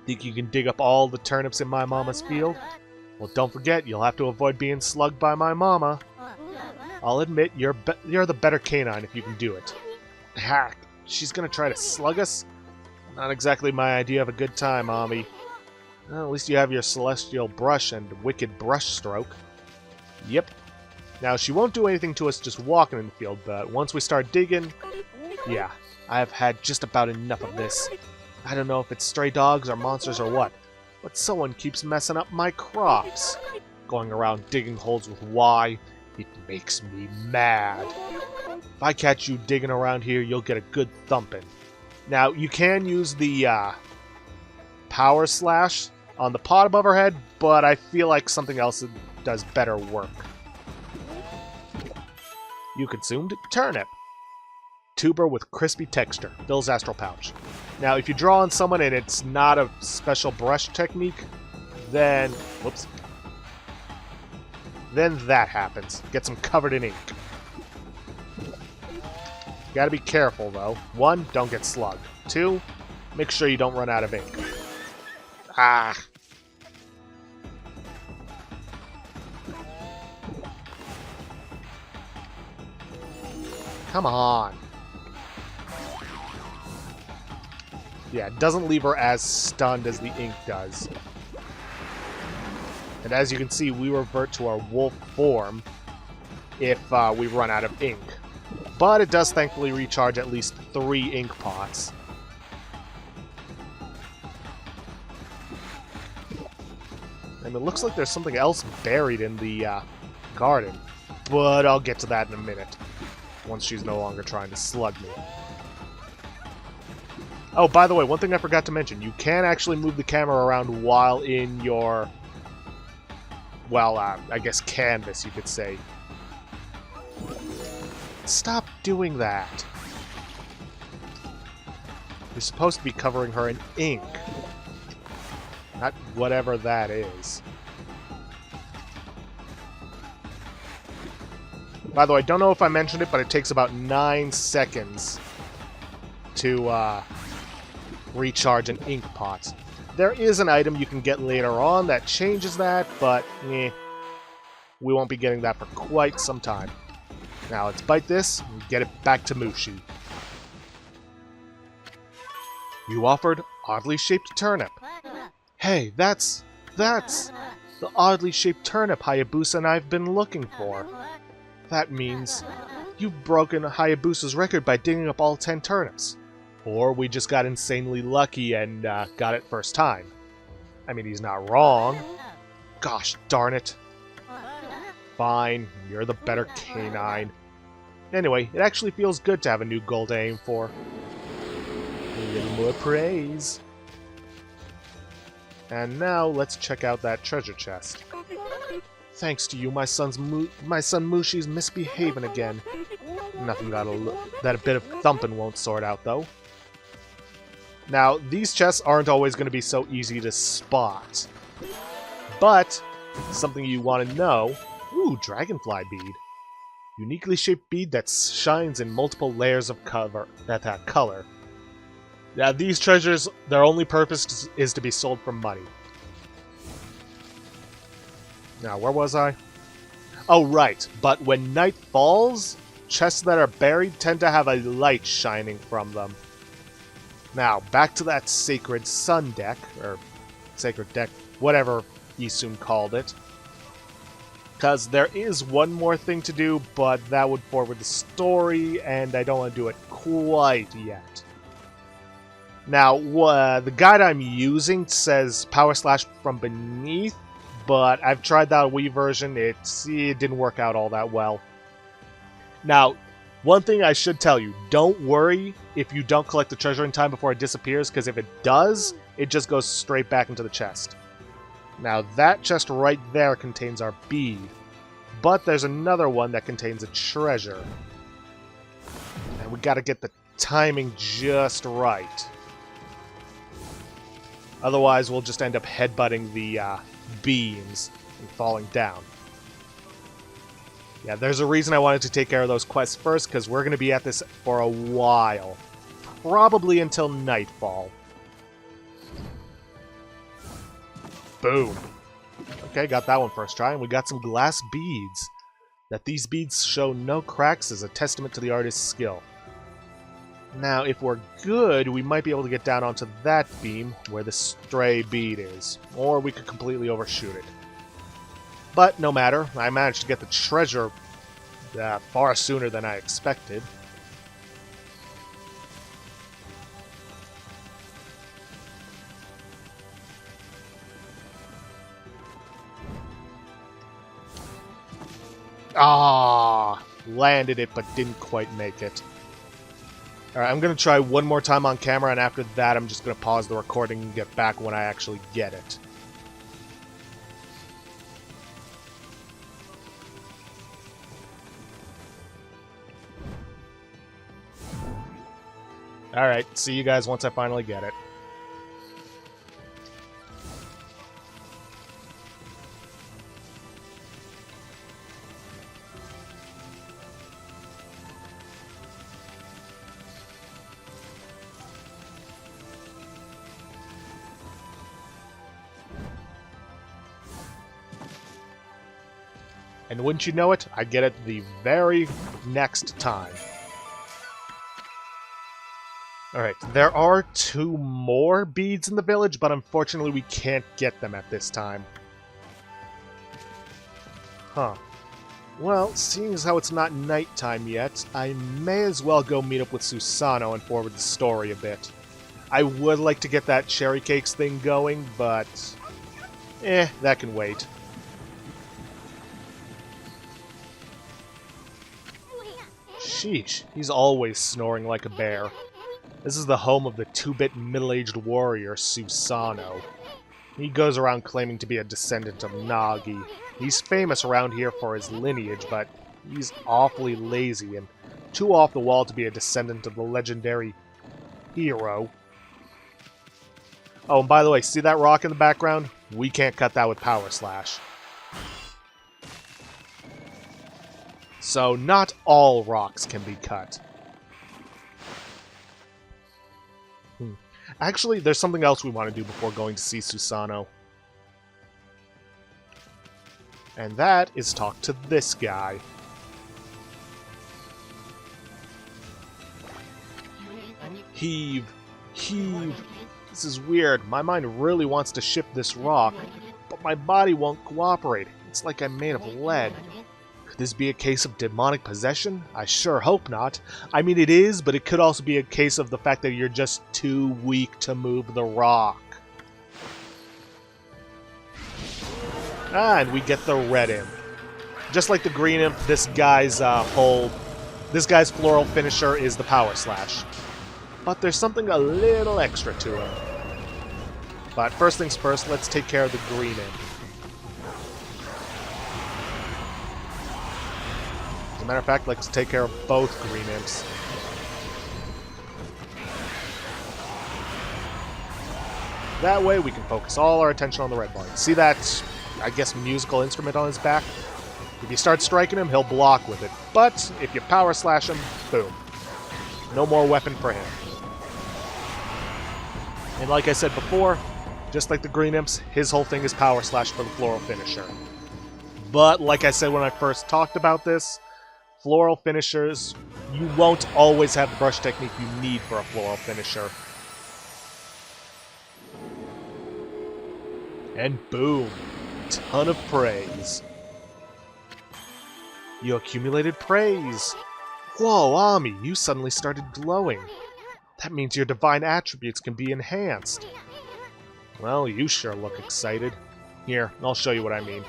Think you can dig up all the turnips in my mama's field? Well, don't forget, you'll have to avoid being slugged by my mama. I'll admit, you're the better canine if you can do it. Hack, she's gonna try to slug us? Not exactly my idea of a good time, Ami. Well, at least you have your celestial brush and wicked brush stroke. Yep. Now, she won't do anything to us just walking in the field, but once we start digging, yeah, I've had just about enough of this. I don't know if it's stray dogs or monsters or what, but someone keeps messing up my crops. Going around digging holes with Y, it makes me mad. If I catch you digging around here, you'll get a good thumping. Now, you can use the power slash on the pot above her head, but I feel like something else does better work. You consumed turnip. Tuber with crispy texture. Bill's astral pouch. Now, if you draw on someone and it's not a special brush technique, then... whoops. Then that happens. Gets them covered in ink. Gotta be careful, though. 1, don't get slugged. 2, make sure you don't run out of ink. Ah. Come on. Yeah, it doesn't leave her as stunned as the ink does. And as you can see, we revert to our wolf form if we run out of ink. But it does thankfully recharge at least 3 ink pots. And it looks like there's something else buried in the garden. But I'll get to that in a minute, once she's no longer trying to slug me. Oh, by the way, one thing I forgot to mention. You can actually move the camera around while in your... well, I guess canvas, you could say. Stop doing that. You're supposed to be covering her in ink. Not whatever that is. By the way, I don't know if I mentioned it, but it takes about 9 seconds to recharge an ink pot. There is an item you can get later on that changes that, but we won't be getting that for quite some time. Now let's bite this and get it back to Mushi. You offered oddly shaped turnip. Hey, that's the oddly shaped turnip Hayabusa and I've been looking for. That means you've broken Hayabusa's record by digging up all 10 turnips. Or we just got insanely lucky and got it first time. I mean, he's not wrong. Gosh darn it. Fine, you're the better canine. Anyway, it actually feels good to have a new goal to aim for. A little more praise. And now let's check out that treasure chest. Thanks to you, my son Mushi's misbehaving again. Nothing that a bit of thumping won't sort out, though. Now, these chests aren't always going to be so easy to spot. But, something you want to know... Ooh, dragonfly bead. Uniquely shaped bead that shines in multiple layers of color. Now, these treasures, their only purpose is to be sold for money. Now, where was I? Oh, right. But when night falls, chests that are buried tend to have a light shining from them. Now, back to that sacred sun deck, or sacred deck, whatever Isun called it. Because there is one more thing to do, but that would forward the story, and I don't want to do it quite yet. Now, the guide I'm using says Power Slash from beneath, but I've tried that Wii version, it didn't work out all that well. Now, one thing I should tell you, don't worry if you don't collect the treasure in time before it disappears, because if it does, it just goes straight back into the chest. Now, that chest right there contains our bead, but there's another one that contains a treasure. And we gotta get the timing just right. Otherwise, we'll just end up headbutting the beams and falling down. Yeah, there's a reason I wanted to take care of those quests first, because we're going to be at this for a while. Probably until nightfall. Boom. Okay, got that one first try, and we got some glass beads. That these beads show no cracks is a testament to the artist's skill. Now, if we're good, we might be able to get down onto that beam where the stray bead is. Or we could completely overshoot it. But no matter, I managed to get the treasure far sooner than I expected. Ah, landed it but didn't quite make it. Alright, I'm going to try one more time on camera, and after that I'm just going to pause the recording and get back when I actually get it. Alright, see you guys once I finally get it. And wouldn't you know it, I get it the very next time. Alright, there are 2 more beads in the village, but unfortunately we can't get them at this time. Huh. Well, seeing as how it's not nighttime yet, I may as well go meet up with Susano and forward the story a bit. I would like to get that cherry cakes thing going, but... that can wait. Sheesh, he's always snoring like a bear. This is the home of the 2-bit middle-aged warrior, Susano. He goes around claiming to be a descendant of Nagi. He's famous around here for his lineage, but he's awfully lazy and too off the wall to be a descendant of the legendary hero. Oh, and by the way, see that rock in the background? We can't cut that with Power Slash. So, not all rocks can be cut. Actually, there's something else we want to do before going to see Susano. And that is talk to this guy. Heave. Heave. This is weird. My mind really wants to ship this rock, but my body won't cooperate. It's like I'm made of lead. Could this be a case of demonic possession? I sure hope not. I mean, it is, but it could also be a case of the fact that you're just too weak to move the rock. Ah, and we get the red imp. Just like the green imp, this guy's floral finisher is the power slash. But there's something a little extra to him. But first things first, let's take care of the green imp. As a matter of fact, let's take care of both green imps. That way we can focus all our attention on the red one. See that, I guess, musical instrument on his back? If you start striking him, he'll block with it. But if you power slash him, boom. No more weapon for him. And like I said before, just like the green imps, his whole thing is power slash for the floral finisher. But like I said when I first talked about this, floral finishers, you won't always have the brush technique you need for a floral finisher. And boom, ton of praise. You accumulated praise. Whoa, Ami, you suddenly started glowing. That means your divine attributes can be enhanced. Well, you sure look excited. Here, I'll show you what I mean.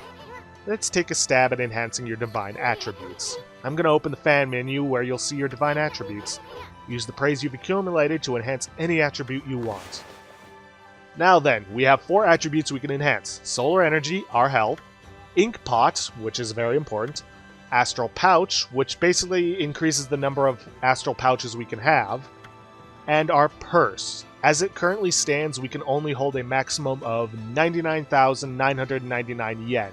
Let's take a stab at enhancing your divine attributes. I'm going to open the fan menu where you'll see your divine attributes. Use the praise you've accumulated to enhance any attribute you want. Now then, we have 4 attributes we can enhance. Solar Energy, our health. Ink Pot, which is very important. Astral Pouch, which basically increases the number of astral pouches we can have. And our purse. As it currently stands, we can only hold a maximum of 99,999 yen.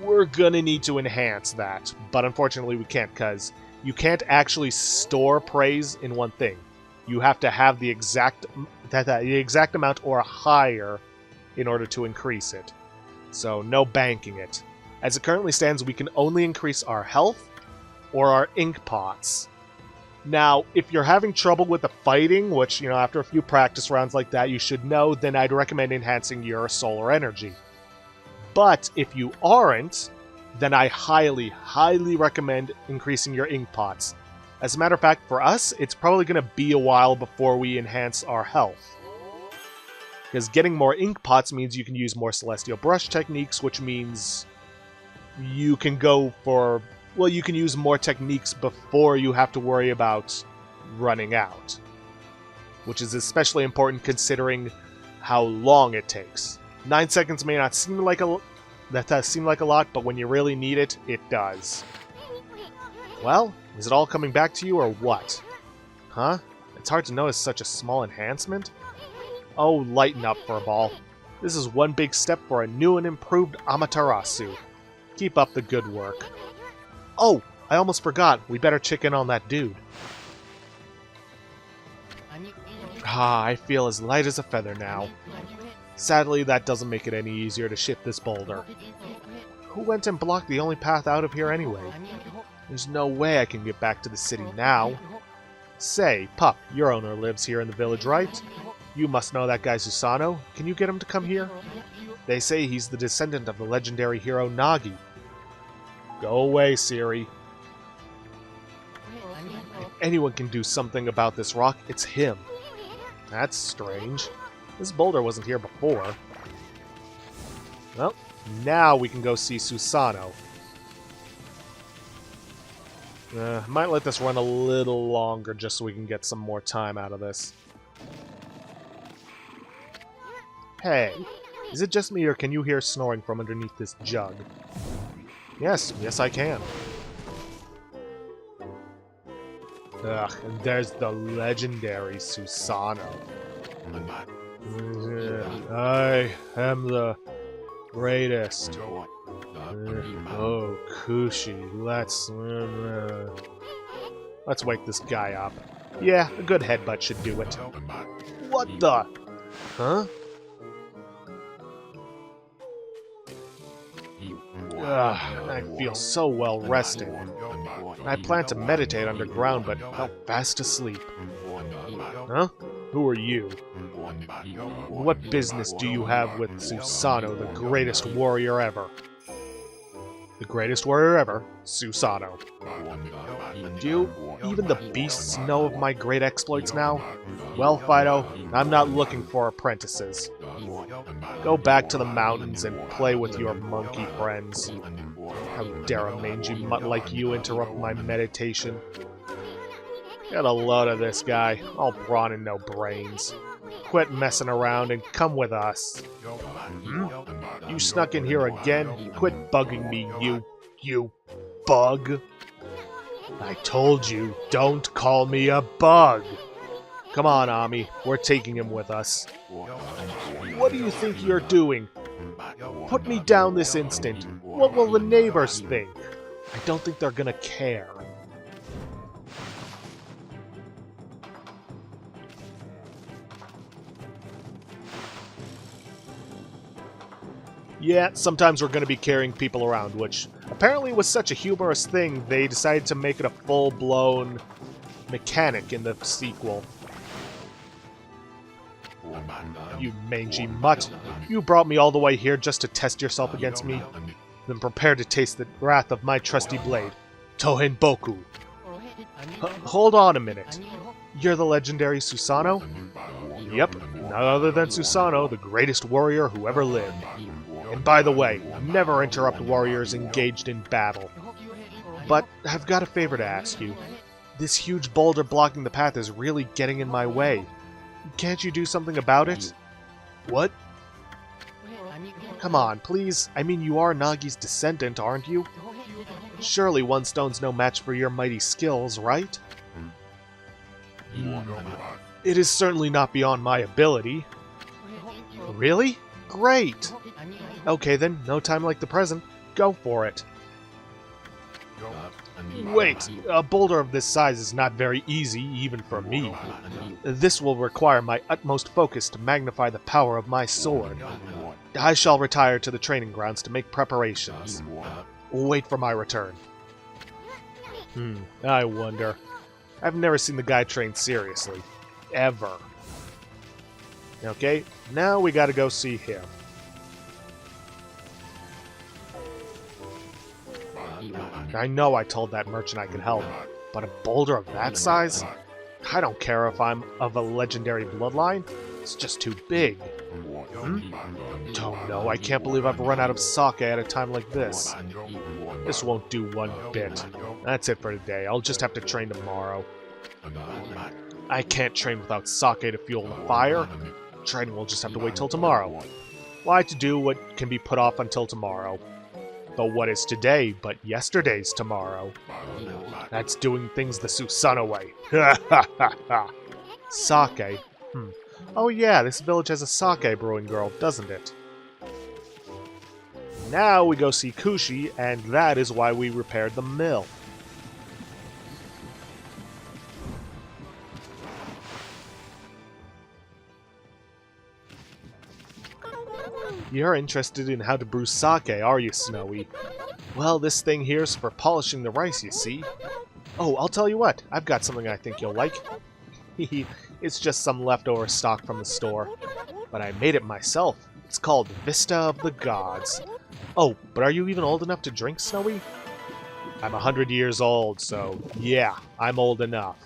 We're gonna need to enhance that, but unfortunately we can't, because you can't actually store praise in one thing. You have to have the exact amount or higher in order to increase it. So no banking it. As it currently stands, we can only increase our health or our ink pots. Now, if you're having trouble with the fighting, which, after a few practice rounds like that you should know, then I'd recommend enhancing your solar energy. But if you aren't, then I highly, highly recommend increasing your ink pots. As a matter of fact, for us, it's probably going to be a while before we enhance our health. Because getting more ink pots means you can use more celestial brush techniques, which means you can go for... well, you can use more techniques before you have to worry about running out. Which is especially important considering how long it takes. 9 seconds may not seem like a lot, but when you really need it, it does. Well, is it all coming back to you or what? Huh? It's hard to notice such a small enhancement. Oh, lighten up, Furball. This is one big step for a new and improved Amaterasu. Keep up the good work. Oh, I almost forgot. We better check in on that dude. Ah, I feel as light as a feather now. Sadly, that doesn't make it any easier to shift this boulder. Who went and blocked the only path out of here anyway? There's no way I can get back to the city now. Say, Pup, your owner lives here in the village, right? You must know that guy Susano. Can you get him to come here? They say he's the descendant of the legendary hero Nagi. Go away, Siri. If anyone can do something about this rock, it's him. That's strange. This boulder wasn't here before. Well, now we can go see Susano. Might let this run a little longer just so we can get some more time out of this. Hey, is it just me or can you hear snoring from underneath this jug? Yes I can. Ugh, and there's the legendary Susano. I am the greatest. Oh, Kushi, let's wake this guy up. Yeah, a good headbutt should do it. What the? Huh? I feel so well rested. I planned to meditate underground, but fell fast asleep. Huh? Who are you? What business do you have with Susanoo, the greatest warrior ever? The greatest warrior ever, Susanoo. Do even the beasts know of my great exploits now? Well, Fido, I'm not looking for apprentices. Go back to the mountains and play with your monkey friends. How dare a mangy mutt like you interrupt my meditation? Get a load of this guy, all brawn and no brains. Quit messing around and come with us. You snuck in here again? Quit bugging me, you bug. I told you, don't call me a bug. Come on, Ami, we're taking him with us. What do you think you're doing? Put me down this instant. What will the neighbors think? I don't think they're gonna care. Yeah, sometimes we're going to be carrying people around, which apparently was such a humorous thing, they decided to make it a full-blown mechanic in the sequel. You mangy mutt. You brought me all the way here just to test yourself against me? Then prepare to taste the wrath of my trusty blade, Tohen Boku. Hold on a minute. You're the legendary Susanoo? Yep, none other than Susanoo, the greatest warrior who ever lived. And by the way, never interrupt warriors engaged in battle. But I've got a favor to ask you. This huge boulder blocking the path is really getting in my way. Can't you do something about it? What? Come on, please. I mean, you are Nagi's descendant, aren't you? Surely one stone's no match for your mighty skills, right? It is certainly not beyond my ability. Really? Great! Okay then, no time like the present. Go for it. Wait, a boulder of this size is not very easy, even for me. This will require my utmost focus to magnify the power of my sword. I shall retire to the training grounds to make preparations. Wait for my return. I wonder. I've never seen the guy train seriously. Ever. Okay, now we gotta go see him. I know I told that merchant I could help, but a boulder of that size? I don't care if I'm of a legendary bloodline. It's just too big. Oh no, I can't believe I've run out of sake at a time like this. This won't do one bit. That's it for today. I'll just have to train tomorrow. I can't train without sake to fuel the fire. Training will just have to wait till tomorrow. Why to do what can be put off until tomorrow? But what is today but yesterday's tomorrow? That's doing things the Susanoo way. Ha ha ha ha. Sake. Oh yeah, this village has a sake brewing girl, doesn't it? Now we go see Kushi, and that is why we repaired the mill. You're interested in how to brew sake, are you, Snowy? Well, this thing here's for polishing the rice, you see. Oh, I'll tell you what, I've got something I think you'll like. It's just some leftover stock from the store. But I made it myself. It's called Vista of the Gods. Oh, but are you even old enough to drink, Snowy? I'm 100 years old, so yeah, I'm old enough.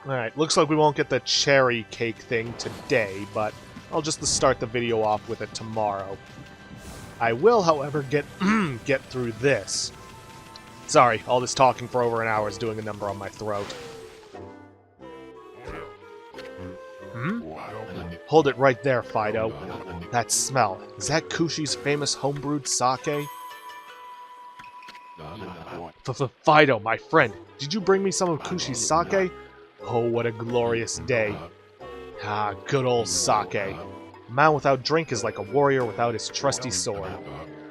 Alright, looks like we won't get the cherry cake thing today, but I'll just start the video off with it tomorrow. I will, however, get through this. Sorry, all this talking for over an hour is doing a number on my throat. Hold it right there, Fido. That smell. Is that Kushi's famous homebrewed sake? Fido, my friend, did you bring me some of Kushi's sake? Oh, what a glorious day. Ah, good old sake. A man without drink is like a warrior without his trusty sword.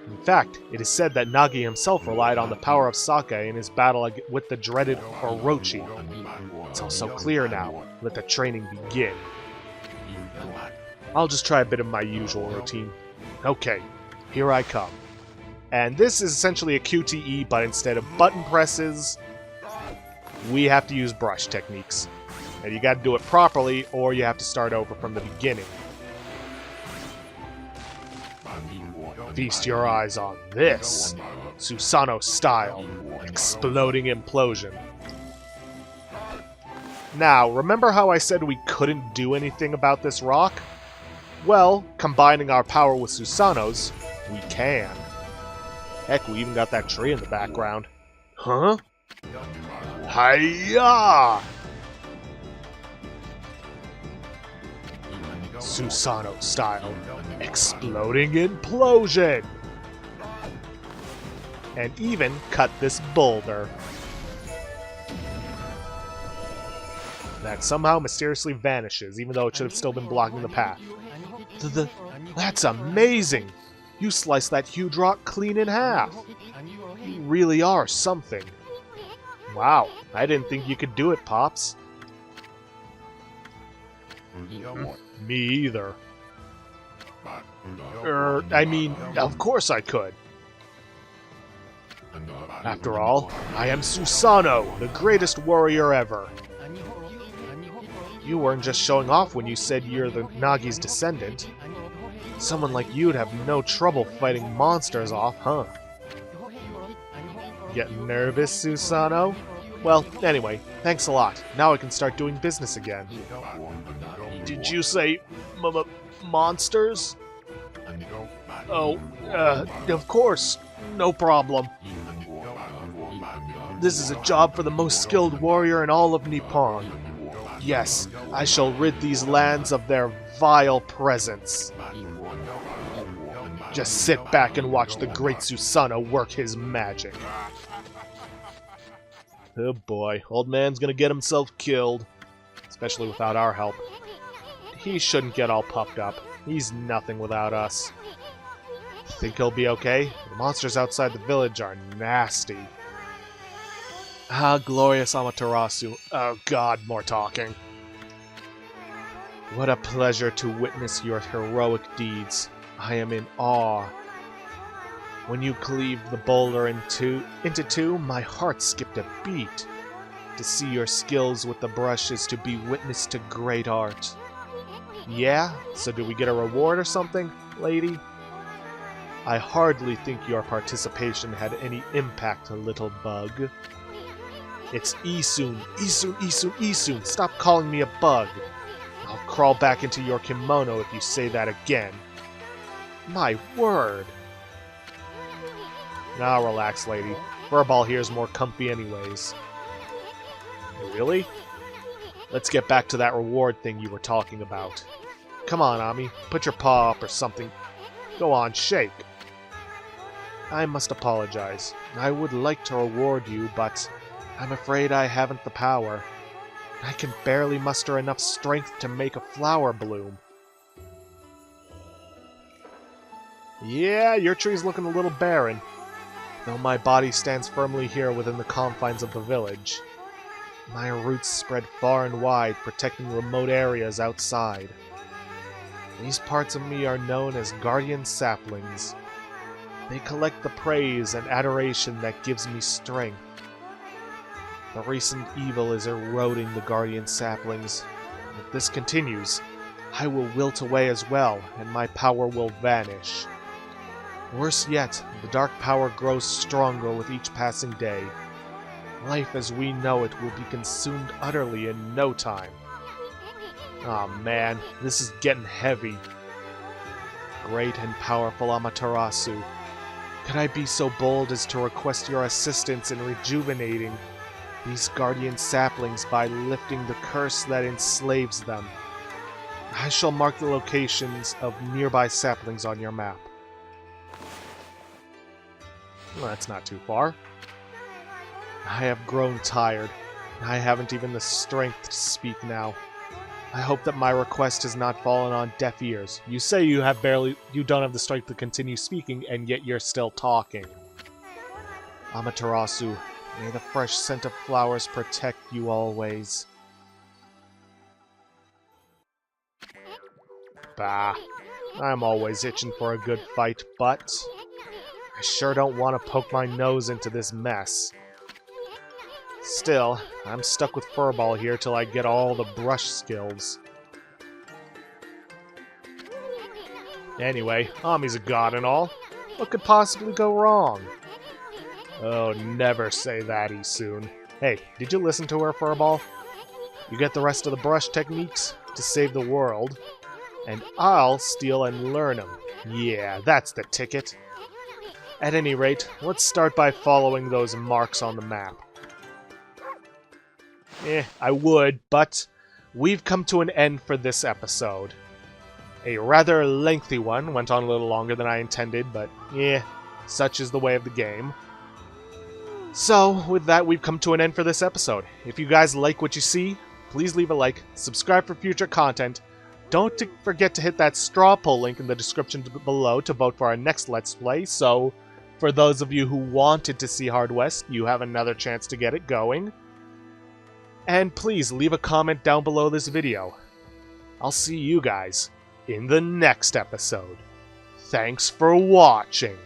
In fact, it is said that Nagi himself relied on the power of sake in his battle with the dreaded Orochi. It's all so clear now. Let the training begin. I'll just try a bit of my usual routine. Okay, here I come. And this is essentially a QTE, but instead of button presses, we have to use brush techniques. And you gotta do it properly, or you have to start over from the beginning. Feast your eyes on this. Susanoo style. Exploding implosion. Now, remember how I said we couldn't do anything about this rock? Well, combining our power with Susanoo's, we can. Heck, we even got that tree in the background. Huh? Hiya! Susanoo style. Exploding implosion! And even cut this boulder. That somehow mysteriously vanishes, even though it should have still been blocking the path. That's amazing! You sliced that huge rock clean in half! You really are something. Wow, I didn't think you could do it, Pops. Me either. I mean, of course I could. After all, I am Susanoo, the greatest warrior ever. You weren't just showing off when you said you're the Nagi's descendant. Someone like you'd have no trouble fighting monsters off, huh? Getting nervous, Susanoo? Well, anyway, thanks a lot. Now I can start doing business again. Did you say monsters? Oh, of course. No problem. This is a job for the most skilled warrior in all of Nippon. Yes, I shall rid these lands of their vile presence. Just sit back and watch the great Susanoo work his magic. Oh boy, old man's gonna get himself killed. Especially without our help. He shouldn't get all puffed up. He's nothing without us. Think he'll be okay? The monsters outside the village are nasty. Ah, glorious Amaterasu. Oh god, more talking. What a pleasure to witness your heroic deeds. I am in awe. When you cleaved the boulder into two, my heart skipped a beat. To see your skills with the brush is to be witness to great art. Yeah? So do we get a reward or something, lady? I hardly think your participation had any impact, little bug. It's Isun. Isun, Isun, Isun. Stop calling me a bug. I'll crawl back into your kimono if you say that again. My word. Now relax, lady. Furball here is more comfy anyways. Really? Let's get back to that reward thing you were talking about. Come on, Ami. Put your paw up or something. Go on, shake. I must apologize. I would like to reward you, but I'm afraid I haven't the power. I can barely muster enough strength to make a flower bloom. Yeah, your tree's looking a little barren. Though my body stands firmly here within the confines of the village. My roots spread far and wide, protecting remote areas outside. These parts of me are known as guardian saplings. They collect the praise and adoration that gives me strength. The recent evil is eroding the guardian saplings. If this continues, I will wilt away as well, and my power will vanish. Worse yet, the dark power grows stronger with each passing day. Life as we know it will be consumed utterly in no time. Aw, man, this is getting heavy. Great and powerful Amaterasu, could I be so bold as to request your assistance in rejuvenating these guardian saplings by lifting the curse that enslaves them? I shall mark the locations of nearby saplings on your map. Well, that's not too far. I have grown tired. I haven't even the strength to speak now. I hope that my request has not fallen on deaf ears. You say you don't have the strength to continue speaking, and yet you're still talking. Amaterasu, may the fresh scent of flowers protect you always. Bah, I'm always itching for a good fight, but I sure don't want to poke my nose into this mess. Still, I'm stuck with Furball here till I get all the brush skills. Anyway, Ami's a god and all. What could possibly go wrong? Oh, never say that, Isoon. Hey, did you listen to her, Furball? You get the rest of the brush techniques to save the world, and I'll steal and learn them. Yeah, that's the ticket. At any rate, let's start by following those marks on the map. I would, but we've come to an end for this episode. A rather lengthy one, went on a little longer than I intended, but such is the way of the game. So, with that, we've come to an end for this episode. If you guys like what you see, please leave a like, subscribe for future content. Don't forget to hit that straw poll link in the description below to vote for our next Let's Play, so for those of you who wanted to see Hard West, you have another chance to get it going. And please leave a comment down below this video. I'll see you guys in the next episode. Thanks for watching.